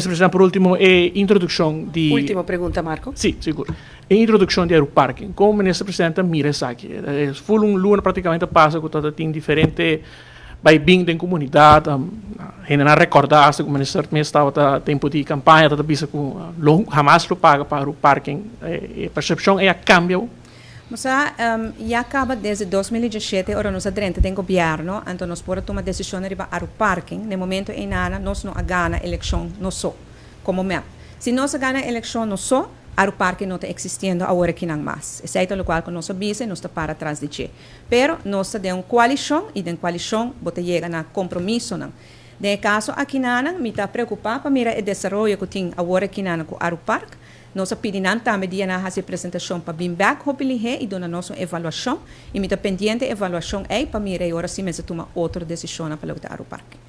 Presidente, por último, introdução de... Última pergunta, Marco. Sim, seguro. A introdução de aeroparking. Como o ministro presidente mira isso aqui? Foi luna praticamente passa com toda tem diferente vai bem da comunidade, ainda recordar se o ministro estava tempo de campanha, toda bisa com jamais lo paga para o parking. A percepção é a cambio. Mas já acaba desde 2017, ora nós adrente do governo, então nós podemos tomar decisão de para o parking, no momento em nada nós não ganha eleição não só, como mesmo. Se nós ganha eleição não só, o parque não está existindo agora que não mais. É certo o qual que nós avisa, nós está para trás de ti. Pero nós temos uma coalição e da coalição bota chega na compromisso não. De caso aqui não, me está preocupado para mirar o desenvolvimento que tem agora aqui não com o parque. Nós pedimos também dia na apresentação para vir back e dona nossa avaliação e me está pendente avaliação aí para mirar agora se me toma outra decisão para o parque.